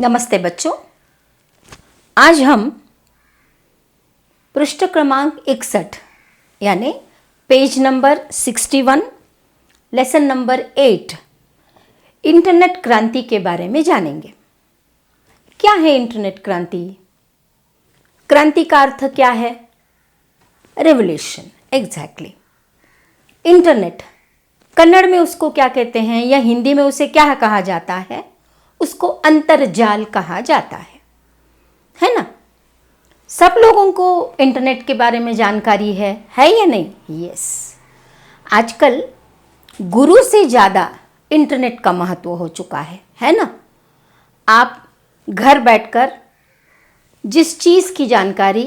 नमस्ते बच्चों। आज हम पृष्ठ क्रमांक 61 यानी page number 61 lesson number 8 internet क्रांति के बारे में जानेंगे। क्या है इंटरनेट क्रांति? क्रांति का अर्थ क्या है? रेवोल्यूशन। एग्जैक्टली। इंटरनेट कन्नड़ में उसको क्या कहते हैं या हिंदी में उसे क्या कहा जाता है? उसको अंतर्जाल कहा जाता है ना? सब लोगों को इंटरनेट के बारे में जानकारी है या नहीं? यस। आजकल गुरु से ज़्यादा इंटरनेट का महत्व हो चुका है ना? आप घर बैठकर जिस चीज़ की जानकारी,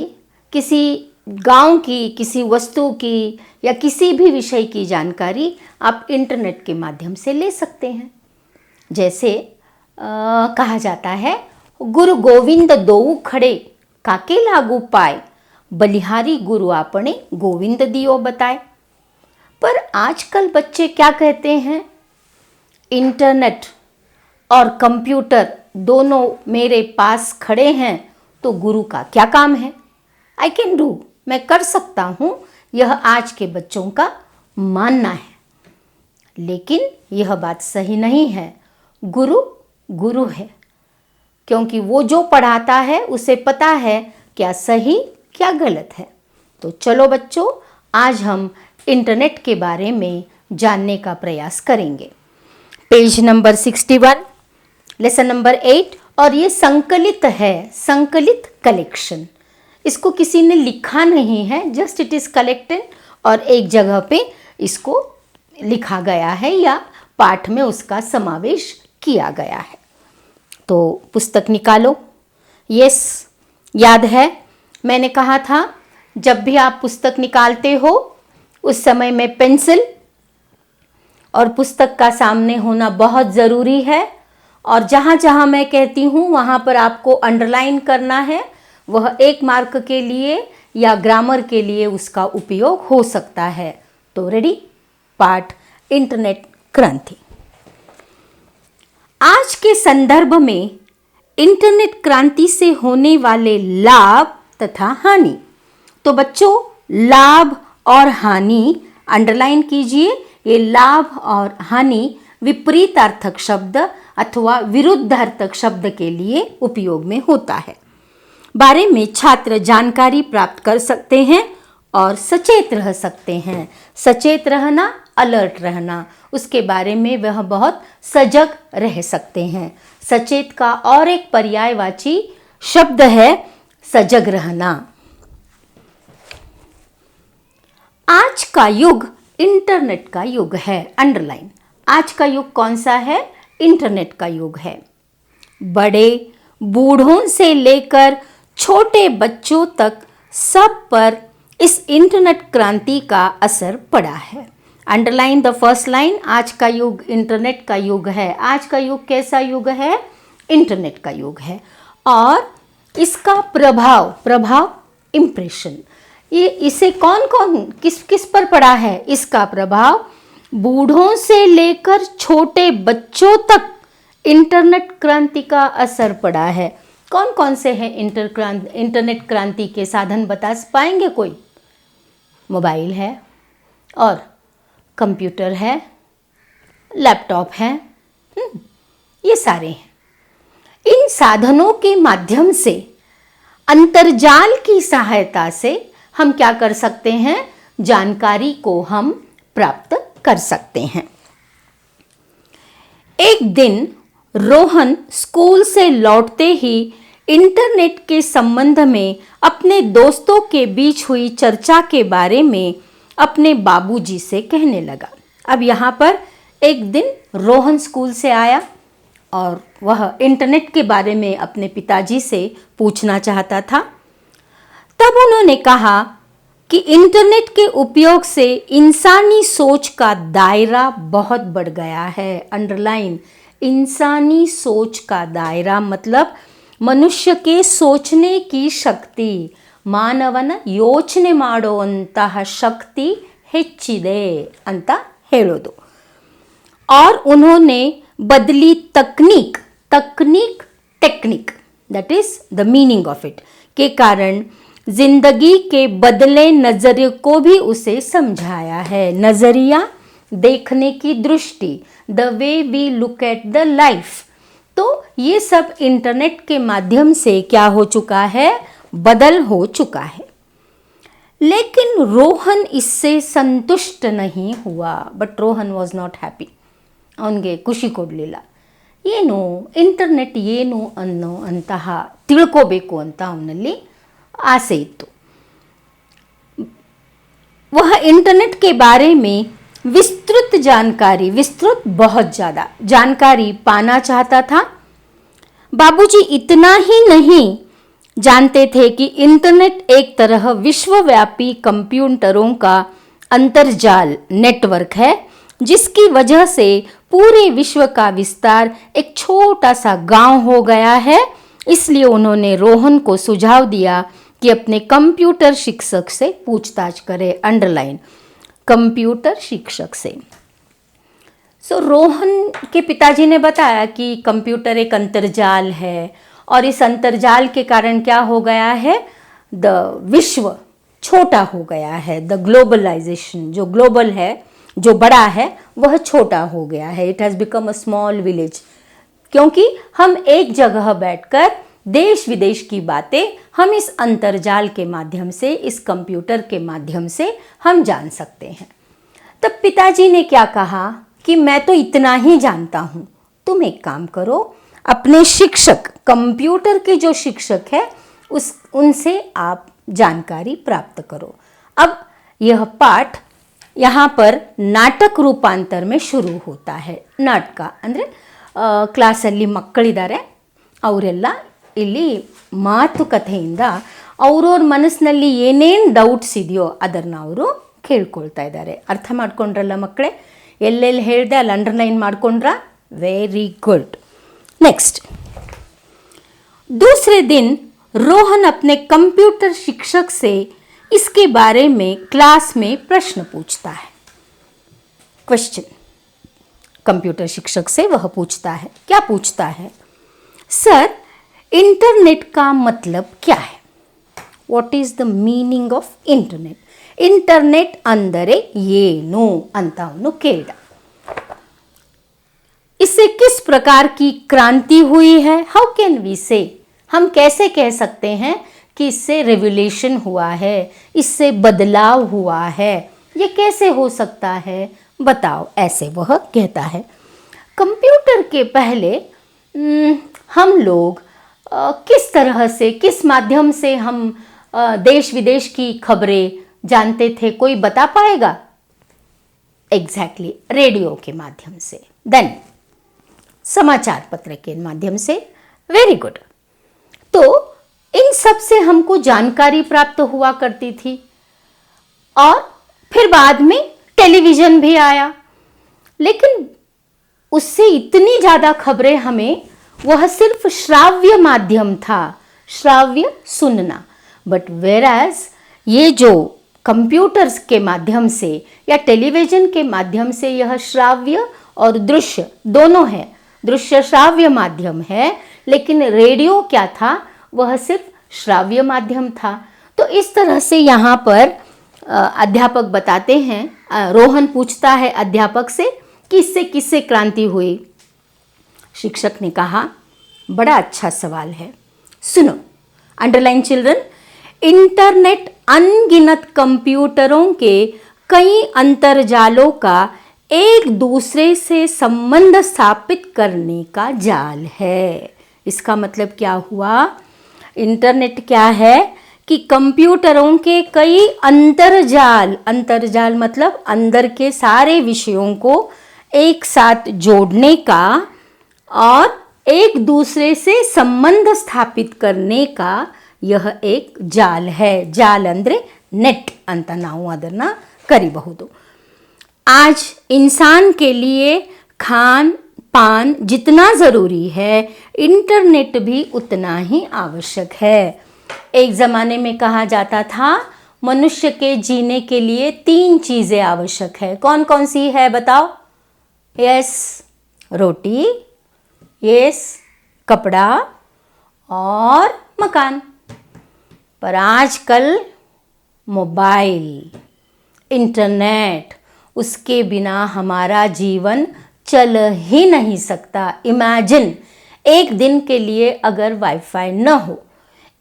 किसी गांव की, किसी वस्तु की या किसी भी विषय की जानकारी आप इंटरनेट के माध्यम से ले सकते हैं। जैसे कहा जाता है, गुरु गोविंद दोऊ खड़े काके लागू पाए, बलिहारी गुरु आपने गोविंद दियो बताए। पर आजकल बच्चे क्या कहते हैं? इंटरनेट और कंप्यूटर दोनों मेरे पास खड़े हैं तो गुरु का क्या काम है? आई कैन डू, मैं कर सकता हूँ, यह आज के बच्चों का मानना है। लेकिन यह बात सही नहीं है। गुरु गुरु है, क्योंकि वो जो पढ़ाता है उसे पता है क्या सही क्या गलत है। तो चलो बच्चों, आज हम इंटरनेट के बारे में जानने का प्रयास करेंगे। पेज नंबर 61 लेसन नंबर 8 और ये संकलित है, संकलित कलेक्शन। इसको किसी ने लिखा नहीं है, जस्ट इट इज़ कलेक्टेड और एक जगह पे इसको लिखा गया है या पाठ में उसका समावेश किया गया है। तो पुस्तक निकालो। यस, याद है मैंने कहा था जब भी आप पुस्तक निकालते हो उस समय में पेंसिल और पुस्तक का सामने होना बहुत ज़रूरी है। और जहाँ जहाँ मैं कहती हूँ वहाँ पर आपको अंडरलाइन करना है। वह 1 मार्क के लिए या ग्रामर के लिए उसका उपयोग हो सकता है। तो रेडी? पाठ इंटरनेट क्रांति। आज के संदर्भ में इंटरनेट क्रांति से होने वाले लाभ तथा हानि। तो बच्चों, लाभ और हानि अंडरलाइन कीजिए। ये लाभ और हानि विपरीतार्थक शब्द अथवा विरुद्धार्थक शब्द के लिए उपयोग में होता है। बारे में छात्र जानकारी प्राप्त कर सकते हैं और सचेत रह सकते हैं। सचेत रहना, अलर्ट रहना, उसके बारे में वह बहुत सजग रह सकते हैं। सचेत का और एक पर्यायवाची शब्द है सजग रहना। आज का युग इंटरनेट का युग है। अंडरलाइन। आज का युग कौन सा है? इंटरनेट का युग है। बड़े बूढ़ों से लेकर छोटे बच्चों तक सब पर इस इंटरनेट क्रांति का असर पड़ा है। Underline the first line. आज का युग इंटरनेट का युग है। आज का युग कैसा युग है? इंटरनेट का युग है। और इसका प्रभाव इम्प्रेशन, ये इसे कौन कौन किस किस पर पड़ा है? इसका प्रभाव बूढ़ों से लेकर छोटे बच्चों तक इंटरनेट क्रांति का असर पड़ा है। कौन कौन से हैं इंटरनेट क्रांति के साधन बता पाएंगे कोई? मोबाइल है और कंप्यूटर है, लैपटॉप है, ये सारे हैं। इन साधनों के माध्यम से, अंतर्जाल की सहायता से हम क्या कर सकते हैं? जानकारी को हम प्राप्त कर सकते हैं। एक दिन रोहन स्कूल से लौटते ही इंटरनेट के संबंध में अपने दोस्तों के बीच हुई चर्चा के बारे में अपने बाबूजी से कहने लगा। अब यहाँ पर एक दिन रोहन स्कूल से आया और वह इंटरनेट के बारे में अपने पिताजी से पूछना चाहता था। तब उन्होंने कहा कि इंटरनेट के उपयोग से इंसानी सोच का दायरा बहुत बढ़ गया है। अंडरलाइन, इंसानी सोच का दायरा मतलब मनुष्य के सोचने की शक्ति, ಮಾನವನ ಯೋಚನೆ ಮಾಡುವಂತಹ ಶಕ್ತಿ ಹೆಚ್ಚಿದೆ ಅಂತ ಹೇಳೋದು। और उन्होंने बदली तकनीक technique, that is the meaning of it, के कारण जिंदगी के बदले नजरिए को भी उसे समझाया है। नजरिया, देखने की दृष्टि, the way we look at the life. तो ये सब इंटरनेट के माध्यम से क्या हो चुका है, बदल हो चुका है। लेकिन रोहन इससे संतुष्ट नहीं हुआ, but Rohan was not happy. ಅವನಿಗೆ ಖುಷಿ ಕೊಡಲಿಲ್ಲ. ಏನು ಇಂಟರ್ನೆಟ್ ಏನು ಅನ್ನೋ ಅಂತಹ ತಿಳ್ಕೋಬೇಕು ಅಂತ ಅವನಲ್ಲಿ आसे इत्तु. वह इंटरनेट के बारे में विस्तृत जानकारी, विस्तृत बहुत ज़्यादा जानकारी पाना चाहता था. बाबूजी इतना ही नहीं जानते थे कि इंटरनेट एक तरह विश्वव्यापी कंप्यूटरों का अंतर्जाल नेटवर्क है, जिसकी वजह से पूरे विश्व का विस्तार एक छोटा सा गांव हो गया है. इसलिए उन्होंने रोहन को सुझाव दिया कि अपने कंप्यूटर शिक्षक से पूछताछ करे. अंडरलाइन, कंप्यूटर शिक्षक से. सो रोहन के पिताजी ने बताया कि कंप्यूटर एक अंतर्जाल है और इस अंतर्जाल के कारण क्या हो गया है, द विश्व छोटा हो गया है. द ग्लोबलाइजेशन, जो ग्लोबल है, जो बड़ा है, वह छोटा हो गया है. It has become a small village. क्योंकि हम एक जगह बैठकर देश विदेश की बातें हम इस अंतर्जाल के माध्यम से, इस कंप्यूटर के माध्यम से हम जान सकते हैं. तब पिताजी ने क्या कहा कि मैं तो इतना ही जानता हूँ, तुम एक काम करो, अपने शिक्षक, कंप्यूटर के जो शिक्षक है उनसे आप जानकारी प्राप्त करो. अब यह पाठ यहाँ पर नाटक रूपांतर में शुरू होता है. नाटक ಅಂದರೆ ಕ್ಲಾಸಲ್ಲಿ ಮಕ್ಕಳಿದ್ದಾರೆ, ಅವರೆಲ್ಲ ಇಲ್ಲಿ ಮಾತುಕತೆಯಿಂದ ಅವ್ರವ್ರ ಮನಸ್ಸಿನಲ್ಲಿ ಏನೇನು ಡೌಟ್ಸ್ ಇದೆಯೋ ಅದನ್ನು ಅವರು ಕೇಳ್ಕೊಳ್ತಾ ಇದ್ದಾರೆ. ಅರ್ಥ ಮಾಡ್ಕೊಂಡ್ರಲ್ಲ ಮಕ್ಕಳೇ? ಎಲ್ಲೆಲ್ಲಿ ಹೇಳಿದೆ ಅಲ್ಲಿ ಅಂಡರ್ಲೈನ್ ಮಾಡ್ಕೊಂಡ್ರ? Very good. नेक्स्ट, दूसरे दिन रोहन अपने कंप्यूटर शिक्षक से इसके बारे में क्लास में प्रश्न पूछता है. क्वेश्चन, कंप्यूटर शिक्षक से वह पूछता है. क्या पूछता है? सर, इंटरनेट का मतलब क्या है? What is the meaning of internet? Internet अंदरे ಏನು ಅಂತ ಅವನು ಕೇಳಿದ. इससे किस प्रकार की क्रांति हुई है? हाउ कैन वी से, हम कैसे कह सकते हैं कि इससे रेवोल्यूशन हुआ है, इससे बदलाव हुआ है? ये कैसे हो सकता है, बताओ. ऐसे वह कहता है. कंप्यूटर के पहले हम लोग किस तरह से, किस माध्यम से हम देश विदेश की खबरें जानते थे, कोई बता पाएगा? एग्जैक्टली, रेडियो के माध्यम से, देन समाचार पत्र के माध्यम से. Very good. तो इन सब से हमको जानकारी प्राप्त हुआ करती थी. और फिर बाद में टेलीविज़न भी आया, लेकिन उससे इतनी ज़्यादा खबरें हमें, वह सिर्फ श्राव्य माध्यम था, श्राव्य सुनना. बट वेराज ये जो कंप्यूटर्स के माध्यम से या टेलीविज़न के माध्यम से यह श्राव्य और दृश्य दोनों है, दृश्य श्राव्य माध्यम है, लेकिन रेडियो क्या था, वह सिर्फ श्राव्य माध्यम था. तो इस तरह से यहाँ पर अध्यापक बताते हैं, रोहन पूछता है अध्यापक से कि इससे किससे क्रांति हुई. शिक्षक ने कहा, बड़ा अच्छा सवाल है, सुनो. अंडरलाइन चिल्ड्रन, इंटरनेट अनगिनत कंप्यूटरों के कई अंतर्जालों का एक दूसरे से संबंध स्थापित करने का जाल है. इसका मतलब क्या हुआ? इंटरनेट क्या है कि कंप्यूटरों के कई अंतर्जाल, अंतर्जाल मतलब अंदर के सारे विषयों को एक साथ जोड़ने का और एक दूसरे से संबंध स्थापित करने का यह एक जाल है. जाल ಅಂದರೆ ನೆಟ್ ಅಂತ ನಾವು ಅದನ್ನು ಕರಿಬಹುದು. आज इंसान के लिए खान पान जितना ज़रूरी है, इंटरनेट भी उतना ही आवश्यक है. एक ज़माने में कहा जाता था मनुष्य के जीने के लिए 3 चीज़ें आवश्यक है. कौन कौन सी है बताओ? यस, रोटी, यस, कपड़ा, और मकान। पर आजकल मोबाइल, इंटरनेट, उसके बिना हमारा जीवन चल ही नहीं सकता। इमेजिन, एक दिन के लिए अगर वाईफाई न हो,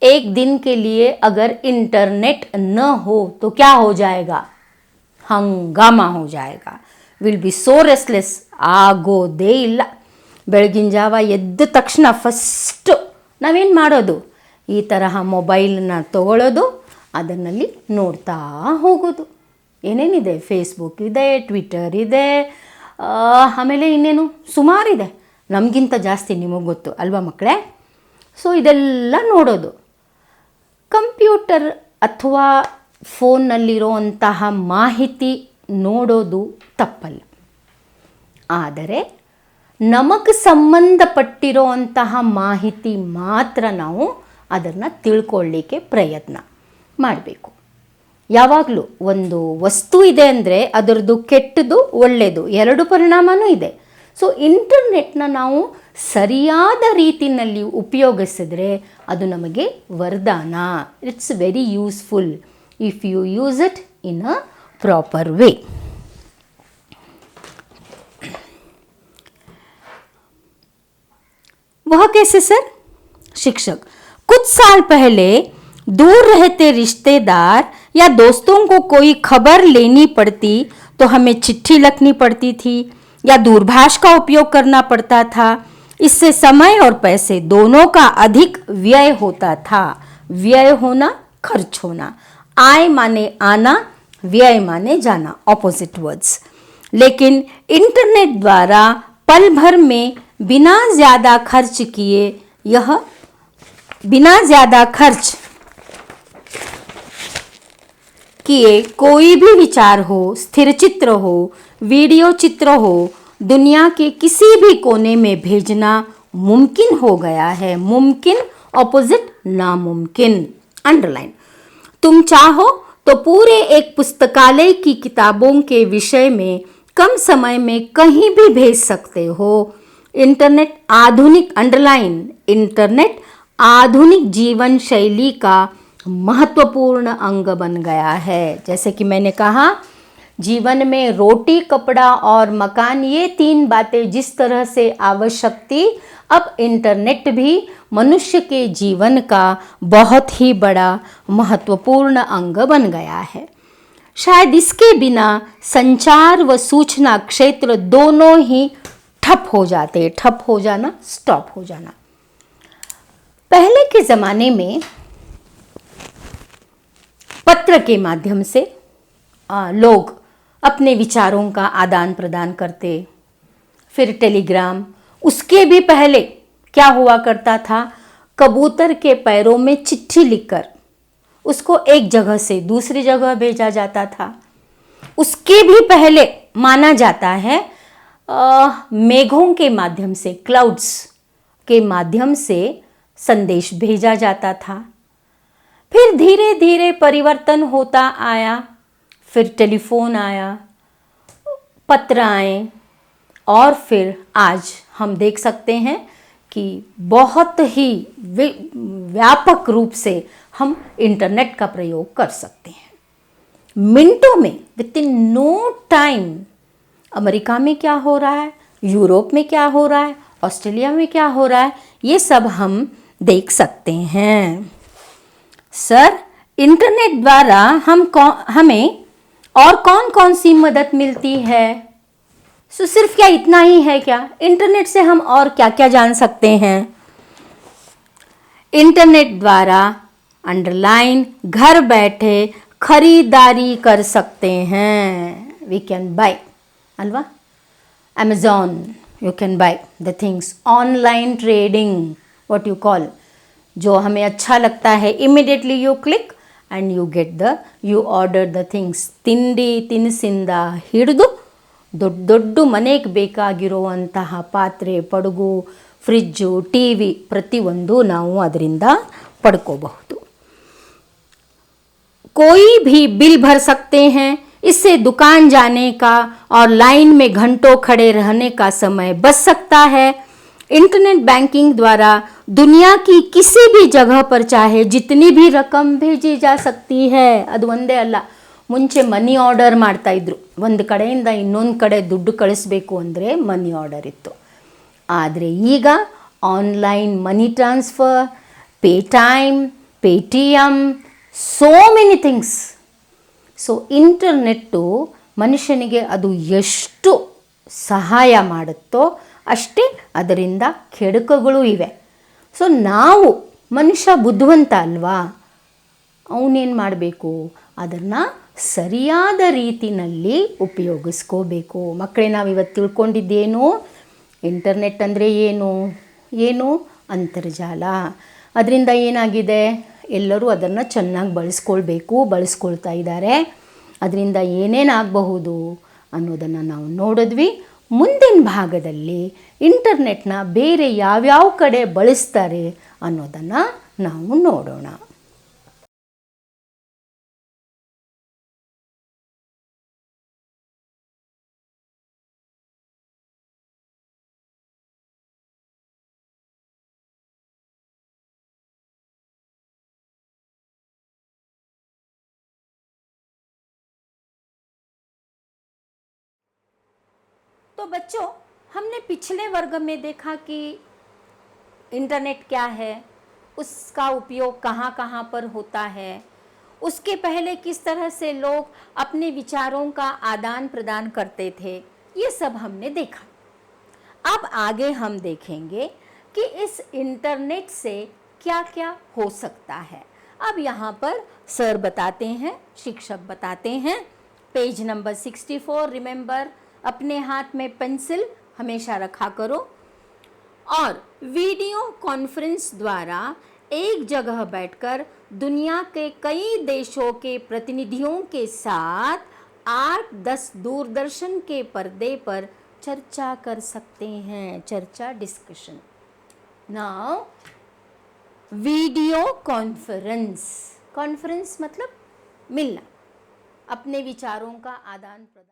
एक दिन के लिए अगर इंटरनेट न हो तो क्या हो जाएगा? ಹಂಗಾಮ हो जाएगा. Will be so restless. ಆಗೋದೇ ಇಲ್ಲ. ಬೆಳಗಿನ ಜಾವ ಎದ್ದ ತಕ್ಷಣ ಫಸ್ಟು ನಾವೇನು ಮಾಡೋದು? ಈ ತರಹ ಮೊಬೈಲನ್ನ ತಗೊಳ್ಳೋದು, ಅದನ್ನಲ್ಲಿ ನೋಡ್ತಾ ಹೋಗೋದು. ಏನೇನಿದೆ? ಫೇಸ್ಬುಕ್ ಇದೆ, ಟ್ವಿಟರ್ ಇದೆ, ಆಮೇಲೆ ಇನ್ನೇನು ಸುಮಾರಿದೆ. ನಮಗಿಂತ ಜಾಸ್ತಿ ನಿಮಗೆ ಗೊತ್ತು ಅಲ್ವಾ ಮಕ್ಕಳೇ? ಸೊ ಇದೆಲ್ಲ ನೋಡೋದು. ಕಂಪ್ಯೂಟರ್ ಅಥವಾ ಫೋನ್ನಲ್ಲಿರುವಂತಹ ಮಾಹಿತಿ ನೋಡೋದು ತಪ್ಪಲ್ಲ. ಆದರೆ ನಮಗೆ ಸಂಬಂಧಪಟ್ಟಿರೋಂತಹ ಮಾಹಿತಿ ಮಾತ್ರ ನಾವು ಅದನ್ನು ತಿಳ್ಕೊಳ್ಳಿಕ್ಕೆ ಪ್ರಯತ್ನ ಮಾಡಬೇಕು. ಯಾವಾಗಲೂ ಒಂದು ವಸ್ತು ಇದೆ ಅಂದರೆ ಅದರದ್ದು ಕೆಟ್ಟದ್ದು ಒಳ್ಳೆಯದು ಎರಡು ಪರಿಣಾಮವೂ ಇದೆ. ಸೊ ಇಂಟರ್ನೆಟ್ನ ನಾವು ಸರಿಯಾದ ರೀತಿಯಲ್ಲಿ ಉಪಯೋಗಿಸಿದ್ರೆ ಅದು ನಮಗೆ ವರದಾನ. It's very useful if you use it in a proper way. वह कैसे सर? शिक्षक, कुछ साल पहले दूर रहते रिश्तेदार या दोस्तों को कोई खबर लेनी पड़ती तो हमें चिट्ठी लिखनी पड़ती थी या दूरभाष का उपयोग करना पड़ता था. इससे समय और पैसे दोनों का अधिक व्यय होता था. व्यय होना, खर्च होना. आय माने आना, व्यय माने जाना, ऑपोजिट वर्ड्स. लेकिन इंटरनेट द्वारा पल भर में बिना ज़्यादा खर्च किए कोई भी विचार हो, स्थिर चित्र हो, वीडियो चित्र हो, दुनिया के किसी भी कोने में भेजना मुमकिन हो गया है. मुमकिन, ऑपोजिट नामुमकिन. अंडरलाइन. तुम चाहो तो पूरे एक पुस्तकालय की किताबों के विषय में कम समय में कहीं भी भेज सकते हो. इंटरनेट आधुनिक, अंडरलाइन, इंटरनेट आधुनिक जीवन शैली का महत्वपूर्ण अंग बन गया है. जैसे कि मैंने कहा, जीवन में रोटी, कपड़ा और मकान, ये तीन बातें जिस तरह से आवश्यक थी, अब इंटरनेट भी मनुष्य के जीवन का बहुत ही बड़ा महत्वपूर्ण अंग बन गया है. शायद इसके बिना संचार व सूचना क्षेत्र दोनों ही ठप हो जाते. ठप हो जाना, स्टॉप हो जाना. पहले के ज़माने में पत्र के माध्यम से लोग अपने विचारों का आदान प्रदान करते. फिर टेलीग्राम. उसके भी पहले क्या हुआ करता था? कबूतर के पैरों में चिट्ठी लिखकर उसको एक जगह से दूसरी जगह भेजा जाता था. उसके भी पहले माना जाता है मेघों के माध्यम से, क्लाउड्स के माध्यम से संदेश भेजा जाता था. फिर धीरे धीरे परिवर्तन होता आया. फिर टेलीफोन आया, पत्र आए, और फिर आज हम देख सकते हैं कि बहुत ही व्यापक रूप से हम इंटरनेट का प्रयोग कर सकते हैं. मिनटों में, within no time, America में क्या हो रहा है, यूरोप में क्या हो रहा है, ऑस्ट्रेलिया में क्या हो रहा है, ये सब हम देख सकते हैं. सर, इंटरनेट द्वारा हमें और कौन कौन सी मदद मिलती है? सो सिर्फ क्या इतना ही है क्या? इंटरनेट से हम और क्या क्या जान सकते हैं? इंटरनेट द्वारा, अंडरलाइन, घर बैठे खरीदारी कर सकते हैं. वी कैन बाय, अल्वा, Amazon, you can buy the things. Online trading, what you call, जो हमें अच्छा लगता है, immediately you click and you get you order the things. ತಿಂಡಿ ತಿನಿಸಿಂದ ಹಿಡಿದು ದೊಡ್ಡ ದೊಡ್ಡ ಮನೆಗೆ ಬೇಕಾಗಿರುವಂತಹ ಪಾತ್ರೆ, ಪಡುಗು, ಫ್ರಿಜ್ಜು, ಟಿ ವಿ, ಪ್ರತಿಯೊಂದು ನಾವು ಅದರಿಂದ ಪಡ್ಕೋಬಹುದು. कोई भी बिल भर सकते हैं. इससे दुकान जाने का और लाइन में घंटों खड़े रहने का समय बच सकता है. इंटरनेट बैंकिंग द्वारा दुनिया की किसी भी जगह पर चाहे जितनी भी रकम भेजी जा सकती है. ಅದು ಒಂದೇ ಅಲ್ಲ, ಮುಂಚೆ ಮನಿ ಆರ್ಡರ್ ಮಾಡ್ತಾ ಇದ್ರು. ಒಂದು ಕಡೆಯಿಂದ ಇನ್ನೊಂದು ಕಡೆ ದುಡ್ಡು ಕಳಿಸ್ಬೇಕು ಅಂದರೆ ಮನಿ ಆರ್ಡರ್ ಇತ್ತು. ಆದರೆ ಈಗ online money transfer, pay time, Paytm, so many things. So internet ಮನುಷ್ಯನಿಗೆ ಅದು ಎಷ್ಟು ಸಹಾಯ ಮಾಡುತ್ತೋ ಅಷ್ಟೇ ಅದರಿಂದ ಕೆಡುಕುಗಳು ಇವೆ. ಸೊ ನಾವು ಮನುಷ್ಯ ಬುದ್ಧಿವಂತ ಅಲ್ವಾ, ಅವನೇನು ಮಾಡಬೇಕು, ಅದನ್ನು ಸರಿಯಾದ ರೀತಿಯಲ್ಲಿ ಉಪಯೋಗಿಸ್ಕೋಬೇಕು. ಮಕ್ಕಳೇ, ನಾವು ಇವತ್ತು ತಿಳ್ಕೊಂಡಿದ್ದೇನು, ಇಂಟರ್ನೆಟ್ ಅಂದರೆ ಏನು ಅಂತರ್ಜಾಲ. ಅದರಿಂದ ಏನಾಗಿದೆ, ಎಲ್ಲರೂ ಅದನ್ನು ಚೆನ್ನಾಗಿ ಬಳಸ್ಕೊಳ್ತಾ ಇದ್ದಾರೆ. ಅದರಿಂದ ಏನೇನಾಗಬಹುದು ಅನ್ನೋದನ್ನು ನಾವು ನೋಡಿದ್ವಿ. ಮುಂದಿನ ಭಾಗದಲ್ಲಿ ಇಂಟರ್ನೆಟ್ನ ಬೇರೆ ಯಾವ್ಯಾವ ಕಡೆ ಬಳಸ್ತಾರೆ ಅನ್ನೋದನ್ನು ನಾವು ನೋಡೋಣ. तो बच्चों, हमने पिछले वर्ग में देखा कि इंटरनेट क्या है, उसका उपयोग कहाँ कहाँ पर होता है, उसके पहले किस तरह से लोग अपने विचारों का आदान प्रदान करते थे, ये सब हमने देखा. अब आगे हम देखेंगे कि इस इंटरनेट से क्या क्या हो सकता है. अब यहाँ पर सर बताते हैं, शिक्षक बताते हैं. पेज नंबर 64, रिमेंबर, अपने हाथ में पेंसिल हमेशा रखा करो. और वीडियो कॉन्फ्रेंस द्वारा एक जगह बैठकर दुनिया के कई देशों के प्रतिनिधियों के साथ 8-10 दूरदर्शन के पर्दे पर चर्चा कर सकते हैं. चर्चा, डिस्कशन. नाउ वीडियो कॉन्फ्रेंस मतलब मिलना, अपने विचारों का आदान प्रदान.